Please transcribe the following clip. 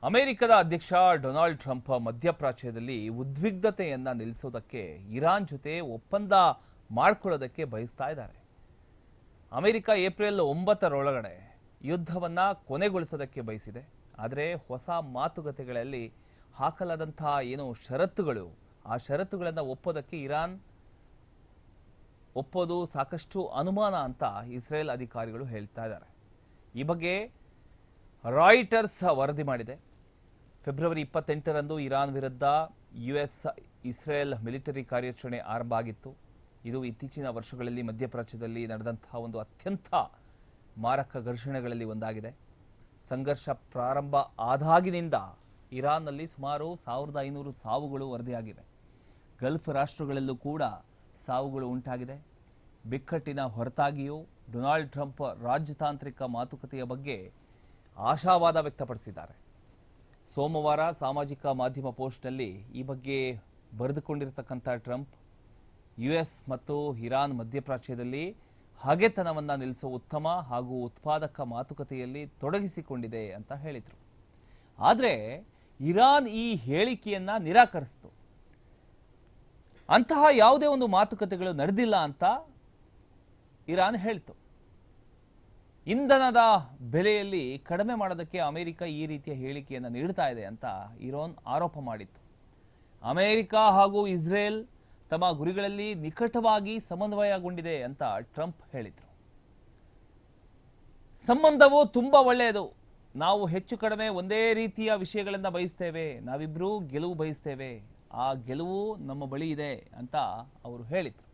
ಅಮೆರಿಕದ ಅಧ್ಯಕ್ಷ Donald Trump ಮಧ್ಯಪ್ರಾಚ್ಯದಲ್ಲಿ ಉದ್ವಿಗ್ನತೆಯನ್ನ ನಿಲ್ಲಿಸೋದಕ್ಕೆ Iran ಜೊತೆ ಒಪ್ಪಂದ ಮಾಡಿಕೊಳ್ಳೋದಕ್ಕೆ ಬಯಸ್ತಾ ಇದ್ದಾರೆ. ಅಮೆರಿಕ ಏಪ್ರಿಲ್ 9 ಯುದ್ಧವನ್ನ ಕೊನೆಗೊಳಿಸೋದಕ್ಕೆ ಬಯಸಿದೆ. ಆದರೆ ಹೊಸ ಮಾತುಕತೆಗಳಲ್ಲಿ ಹಾಕಲಾದಂತಹ ಏನೋ ಷರತ್ತುಗಳು, ಆ ಷರತ್ತುಗಳನ್ನು ಒಪ್ಪೋದಕ್ಕೆ ಇರಾನ್ ಒಪ್ಪೋದು ಸಾಕಷ್ಟು ಅನುಮಾನ ಅಂತ ಇಸ್ರೇಲ್ ಅಧಿಕಾರಿಗಳು ಹೇಳ್ತಾ ಇದ್ದಾರೆ. ಈ ಬಗ್ಗೆ ರಾಯ್ಟರ್ಸ್ ವರದಿ ಮಾಡಿದೆ. ಫೆಬ್ರವರಿ 28ರಂದು ಇರಾನ್ ವಿರುದ್ಧ ಇಸ್ರೇಲ್ ಮಿಲಿಟರಿ ಕಾರ್ಯಾಚರಣೆ ಆರಂಭ ಆಗಿತ್ತು. ಇದು ಇತ್ತೀಚಿನ ವರ್ಷಗಳಲ್ಲಿ ಮಧ್ಯಪ್ರಾಚ್ಯದಲ್ಲಿ ನಡೆದಂತಹ ಒಂದು ಅತ್ಯಂತ ಮಾರಕ ಘರ್ಷಣೆಗಳಲ್ಲಿ ಒಂದಾಗಿದೆ. ಸಂಘರ್ಷ ಪ್ರಾರಂಭ ಆದಾಗಿನಿಂದ ಇರಾನ್ನಲ್ಲಿ ಸುಮಾರು 1500 ಸಾವುಗಳು ವರದಿಯಾಗಿವೆ. ಗಲ್ಫ್ ರಾಷ್ಟ್ರಗಳಲ್ಲೂ ಕೂಡ ಸಾವುಗಳು ಉಂಟಾಗಿದೆ. ಬಿಕ್ಕಟ್ಟಿನ ಹೊರತಾಗಿಯೂ ಡೊನಾಲ್ಡ್ ಟ್ರಂಪ್ ರಾಜತಾಂತ್ರಿಕ ಮಾತುಕತೆಯ ಬಗ್ಗೆ ಆಶಾವಾದ ವ್ಯಕ್ತಪಡಿಸಿದ್ದಾರೆ. ಸೋಮವಾರ ಸಾಮಾಜಿಕ ಮಾಧ್ಯಮ ಪೋಸ್ಟ್ನಲ್ಲಿ ಈ ಬಗ್ಗೆ ಬರೆದುಕೊಂಡಿರತಕ್ಕಂಥ ಟ್ರಂಪ್, ಯುಎಸ್ ಮತ್ತು ಇರಾನ್ ಮಧ್ಯಪ್ರಾಚ್ಯದಲ್ಲಿ ಹಗೆತನವನ್ನು ನಿಲ್ಲಿಸುವ ಉತ್ತಮ ಹಾಗೂ ಉತ್ಪಾದಕ ಮಾತುಕತೆಯಲ್ಲಿ ತೊಡಗಿಸಿಕೊಂಡಿದೆ ಅಂತ ಹೇಳಿದರು. ಆದರೆ ಇರಾನ್ ಈ ಹೇಳಿಕೆಯನ್ನ ನಿರಾಕರಿಸಿತು. ಅಂತಹ ಯಾವುದೇ ಒಂದು ಮಾತುಕತೆಗಳು ನಡೆದಿಲ್ಲ ಅಂತ ಇರಾನ್ ಹೇಳಿತು. ಇಂಧನದ ಬೆಲೆಯಲ್ಲಿ ಕಡಿಮೆ ಮಾಡೋದಕ್ಕೆ ಅಮೆರಿಕ ಈ ರೀತಿಯ ಹೇಳಿಕೆಯನ್ನು ನೀಡ್ತಾ ಇದೆ ಅಂತ ಇರಾನ್ ಆರೋಪ ಮಾಡಿತ್ತು. ಅಮೆರಿಕ ಹಾಗೂ ಇಸ್ರೇಲ್ ತಮ್ಮ ಗುರಿಗಳಲ್ಲಿ ನಿಕಟವಾಗಿ ಸಮನ್ವಯಗೊಂಡಿದೆ ಅಂತ ಟ್ರಂಪ್ ಹೇಳಿದರು. ಸಂಬಂಧವು ತುಂಬಾ ಒಳ್ಳೆಯದು. ನಾವು ಹೆಚ್ಚು ಕಡಿಮೆ ಒಂದೇ ರೀತಿಯ ವಿಷಯಗಳನ್ನು ಬಯಸ್ತೇವೆ. ನಾವಿಬ್ಬರೂ ಗೆಲುವು ಬಯಸ್ತೇವೆ. ಆ ಗೆಲುವು ನಮ್ಮ ಬಳಿ ಇದೆ ಅಂತ ಅವರು ಹೇಳಿದರು.